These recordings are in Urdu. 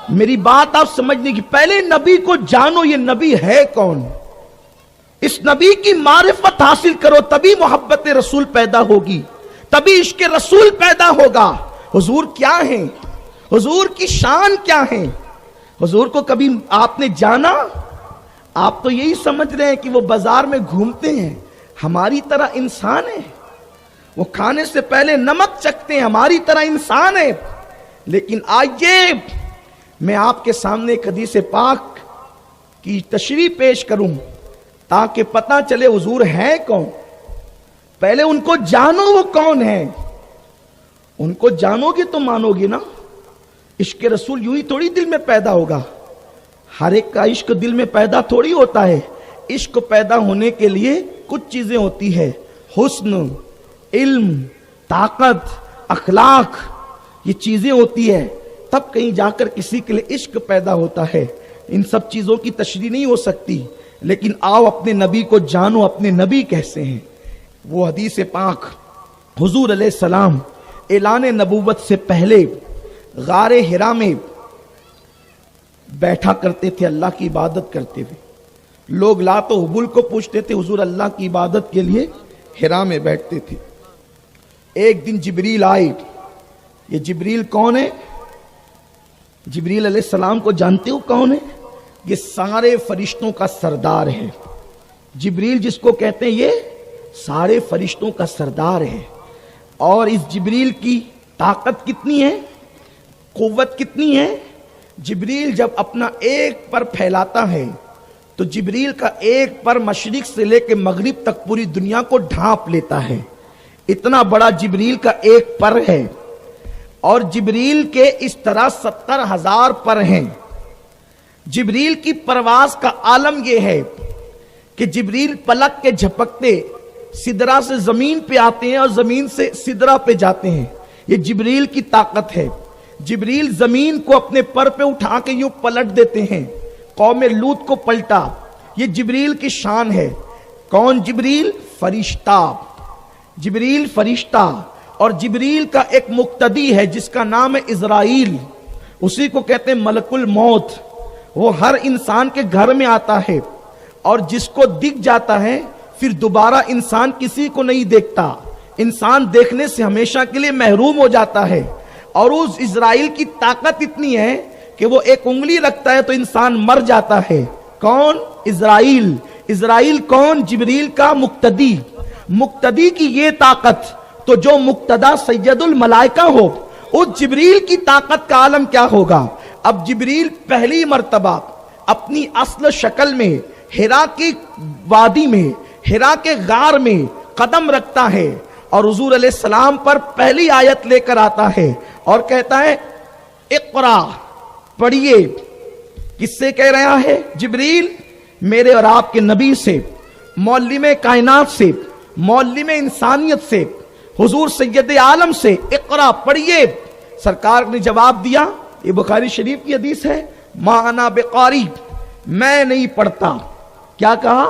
میری بات آپ سمجھنے کی، پہلے نبی کو جانو یہ نبی ہے کون، اس نبی کی معرفت حاصل کرو، تبھی محبت رسول پیدا ہوگی، تبھی عشق رسول پیدا ہوگا۔ حضور کیا ہیں، حضور کی شان کیا ہے، حضور کو کبھی آپ نے جانا؟ آپ تو یہی سمجھ رہے ہیں کہ وہ بازار میں گھومتے ہیں، ہماری طرح انسان ہے، وہ کھانے سے پہلے نمک چکھتے ہیں، ہماری طرح انسان ہے۔ لیکن آئیے میں آپ کے سامنے ایک حدیث پاک کی تشریح پیش کروں تاکہ پتہ چلے حضور ہے کون۔ پہلے ان کو جانو وہ کون ہے، ان کو جانو گے تو مانو گے نا۔ عشق رسول یوں ہی تھوڑی دل میں پیدا ہوگا، ہر ایک کا عشق دل میں پیدا تھوڑی ہوتا ہے۔ عشق پیدا ہونے کے لیے کچھ چیزیں ہوتی ہے، حسن، علم، طاقت، اخلاق، یہ چیزیں ہوتی ہے، تب کہیں جا کر کسی کے لیے عشق پیدا ہوتا ہے۔ ان سب چیزوں کی تشریح نہیں ہو سکتی، لیکن آؤ اپنے نبی کو جانو، اپنے نبی کیسے ہیں۔ وہ حدیث پاک حضور علیہ السلام اعلان نبوت سے پہلے غار حرا میں بیٹھا کرتے تھے، اللہ کی عبادت کرتے ہوئے۔ لوگ لات و حبل کو پوچھتے تھے، حضور اللہ کی عبادت کے لیے حرا میں بیٹھتے تھے۔ ایک دن جبریل آئے۔ یہ جبریل کون ہے؟ جبریل علیہ السلام کو جانتے ہو کون ہے؟ یہ سارے فرشتوں کا سردار ہے۔ جبریل جس کو کہتے ہیں یہ سارے فرشتوں کا سردار ہے۔ اور اس جبریل کی طاقت کتنی ہے، قوت کتنی ہے؟ جبریل جب اپنا ایک پر پھیلاتا ہے تو جبریل کا ایک پر مشرق سے لے کے مغرب تک پوری دنیا کو ڈھانپ لیتا ہے۔ اتنا بڑا جبریل کا ایک پر ہے، اور جبریل کے اس طرح 70,000 پر ہیں۔ جبریل کی پرواز کا عالم یہ ہے کہ جبریل پلک کے جھپکتے سدرہ سے زمین پہ آتے ہیں اور زمین سے سدرہ پہ جاتے ہیں۔ یہ جبریل کی طاقت ہے۔ جبریل زمین کو اپنے پر پہ اٹھا کے یوں پلٹ دیتے ہیں، قوم لوط کو پلٹا۔ یہ جبریل کی شان ہے۔ کون جبریل؟ فرشتہ، جبریل فرشتہ۔ اور جبریل کا ایک مقتدی ہے جس کا نام ہے اسرائیل، اسی کو کہتے ہیں ملک الموت۔ وہ ہر انسان کے گھر میں آتا ہے، اور جس کو دکھ جاتا ہے پھر دوبارہ انسان کسی کو نہیں دیکھتا، انسان دیکھنے سے ہمیشہ کے لیے محروم ہو جاتا ہے۔ اور اس اسرائیل کی طاقت اتنی ہے کہ وہ ایک انگلی رکھتا ہے تو انسان مر جاتا ہے۔ کون؟ اسرائیل۔ اسرائیل کون؟ جبریل کا مقتدی۔ مقتدی کی یہ طاقت، تو جو مقتدا سید الملائکہ ہو، اس جبریل کی طاقت کا عالم کیا ہوگا؟ اب جبریل پہلی مرتبہ اپنی اصل شکل میں حرا کی وادی میں، حرا کے غار میں قدم رکھتا ہے، اور حضور علیہ السلام پر پہلی آیت لے کر آتا ہے اور کہتا ہے اقرا، پڑھیے۔ کس سے کہہ رہا ہے؟ جبریل میرے اور آپ کے نبی سے، معلم کائنات سے، معلم انسانیت سے، حضور سید عالم سے، اقرا، پڑھیے۔ سرکار نے جواب دیا، یہ بخاری شریف کی حدیث ہے، ما انا بقاری، میں نہیں پڑھتا۔ کیا کہا؟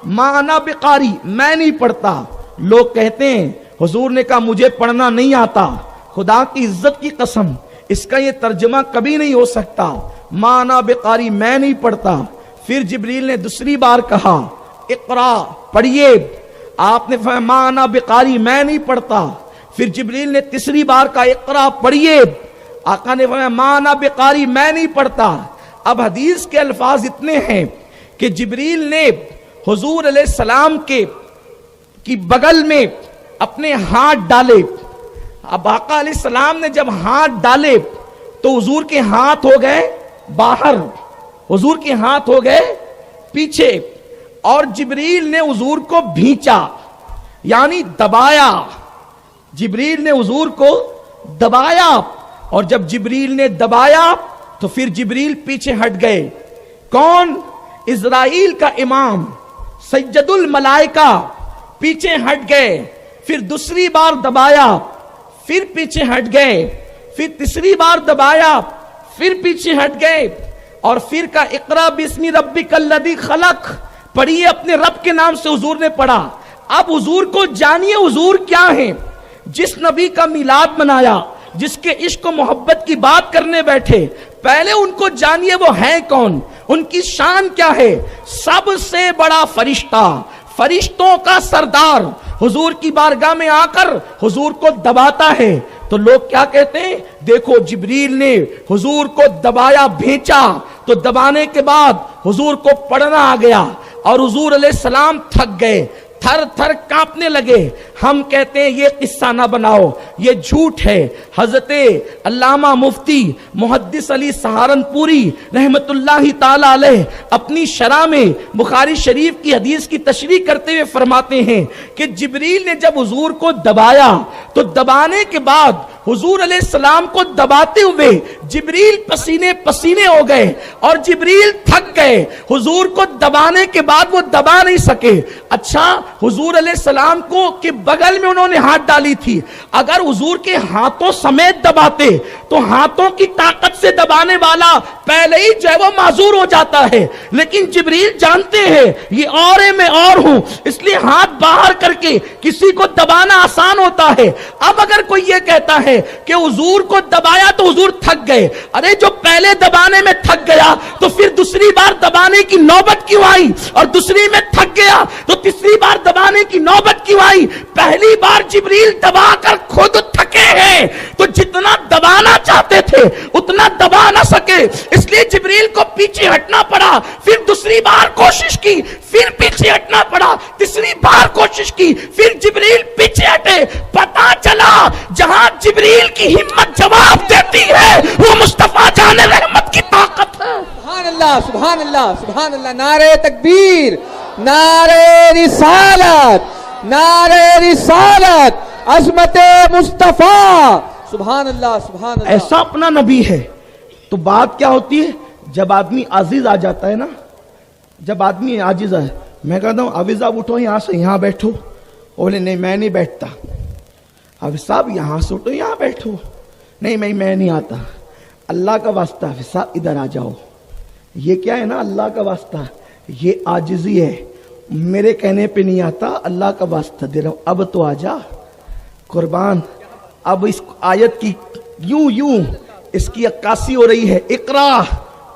ما انا بقاری، میں نہیں پڑھتا۔ لوگ کہتے ہیں حضور نے کہا مجھے پڑھنا نہیں آتا۔ خدا کی عزت کی قسم، اس کا یہ ترجمہ کبھی نہیں ہو سکتا۔ ما انا بقاری، میں نہیں پڑھتا۔ پھر جبریل نے دوسری بار کہا اقرا، پڑھیے۔ آپ نے فرمایا ما انا بقاری، میں نہیں پڑھتا۔ پھر جبریل نے تیسری بار کہا اقرا، پڑھیے۔ آقا نے فرمایا ما انا بقاری، میں نہیں پڑھتا۔ اب حدیث کے الفاظ اتنے ہیں کہ جبریل نے حضور علیہ السلام کی بغل میں اپنے ہاتھ ڈالے۔ اب آقا علیہ السلام نے جب ہاتھ ڈالے تو حضور کے ہاتھ ہو گئے باہر، حضور کے ہاتھ ہو گئے پیچھے، اور جبریل نے حضور کو بھینچا، یعنی دبایا۔ جبریل نے حضور کو دبایا، اور جب جبریل نے دبایا تو پھر جبریل پیچھے ہٹ گئے۔ کون؟ اسرائیل کا امام سید الملائکہ پیچھے ہٹ گئے۔ پھر دوسری بار دبایا، پھر پیچھے ہٹ گئے۔ پھر تیسری بار دبایا، پھر پیچھے ہٹ گئے، اور پھر کا اقرا بسم ربک الذی خلق، پڑھیے اپنے رب کے نام سے حضور نے پڑھا۔ اب حضور کو جانیے حضور کیا ہیں۔ جس نبی کا میلاد منایا، جس کے عشق و محبت کی بات کرنے بیٹھے، پہلے ان کو جانیے وہ ہیں کون، ان کی شان کیا ہے۔ سب سے بڑا فرشتہ، فرشتوں کا سردار حضور کی بارگاہ میں آ کر حضور کو دباتا ہے تو لوگ کیا کہتے ہیں، دیکھو جبریل نے حضور کو دبایا بھیجا، تو دبانے کے بعد حضور کو پڑھنا آ گیا اور حضور علیہ السلام تھک گئے، تھر تھر کانپنے لگے۔ ہم کہتے ہیں یہ قصہ نہ بناؤ، یہ جھوٹ ہے۔ حضرت علامہ مفتی محدث علی سہارنپوری رحمت اللہ تعالی علیہ اپنی شرح میں بخاری شریف کی حدیث کی تشریح کرتے ہوئے فرماتے ہیں کہ جبریل نے جب حضور کو دبایا تو دبانے کے بعد حضور علیہ السلام کو دباتے ہوئے جبریل پسینے پسینے ہو گئے اور جبریل تھک گئے، حضور کو دبانے کے بعد وہ دبا نہیں سکے۔ اچھا، حضور علیہ السلام کو کہ بغل میں انہوں نے ہاتھ ڈالی تھی، اگر حضور کے ہاتھوں سمیت دباتے تو ہاتھوں کی طاقت سے دبانے والا پہلے ہی جو ہے وہ معذور ہو جاتا ہے، لیکن جبریل جانتے ہیں یہ اور ہے میں اور ہوں، اس لیے ہاتھ باہر کر کے کسی کو دبانا آسان ہوتا ہے۔ اب اگر کوئی یہ کہتا ہے کہ حضور کو دبایا تو حضور تھک گئے، ارے جو پہلے دبانے میں تھک گیا تو پھر دوسری بار دبانے کی نوبت کیوں آئی، اور دوسری میں تھک گیا تو تیسری بار دبانے کی نوبت کیوں آئی؟ پہلی بار جبریل دبا کر خود تھکے ہیں تو جتنا دبانا چاہتے تھے اتنا دبا نہ سکے، اس لیے جبریل کو پیچھے ہٹنا پڑا، پھر دوسری بار کوشش کی، پھر پیچھے ہٹنا پڑا، تیسری بار کوشش کی، پھر جبریل پیچھے ہٹے۔ پتا چلا جہاں جبریل کی ہمت جواب دیتی ہے وہ مصطفیٰ جان رحمت کی طاقت ہے۔ سبحان اللہ، سبحان اللہ، سبحان اللہ، نعرہ تکبیر، نعرہ رسالت، نعرہ رسالت، عظمت مصطفیٰ، سبحان اللہ، سبحان اللہ۔ ایسا اپنا نبی ہے تو بات کیا ہوتی ہے، جب آدمی عاجز آ جاتا ہے نا، جب آدمی عاجز ہے، میں کہتا ہوں حافظ صاحب اٹھو یہاں سے، یہاں بیٹھو، بولے نہیں میں نہیں بیٹھتا، حافظ صاحب یہاں سے اٹھو یہاں بیٹھو، نہیں میں نہیں آتا، اللہ کا واسطہ حافظ صاحب ادھر آ جاؤ، یہ کیا ہے نا اللہ کا واسطہ، یہ عاجزی ہے، میرے کہنے پہ نہیں آتا، اللہ کا واسطہ دے رہا ہوں، اب تو آ جا قربان۔ اب اس آیت کی یوں اس کی عکاسی ہو رہی ہے، اقرا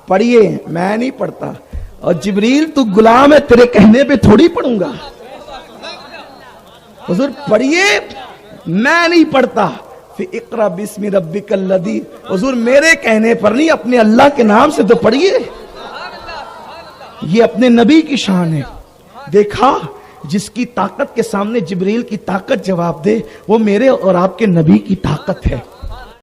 پڑھیے، میں نہیں پڑھتا، اور جبریل تو غلام ہے، تیرے کہنے پہ تھوڑی پڑھوں گا، حضور پڑھیے، میں نہیں پڑھتا، پھر اقرا بسم ربک الذی، حضور میرے کہنے پر نہیں، اپنے اللہ کے نام سے تو پڑھیے، یہ اپنے نبی کی شان ہے۔ دیکھا جس کی طاقت کے سامنے جبریل کی طاقت جواب دے، وہ میرے اور آپ کے نبی کی طاقت ہے۔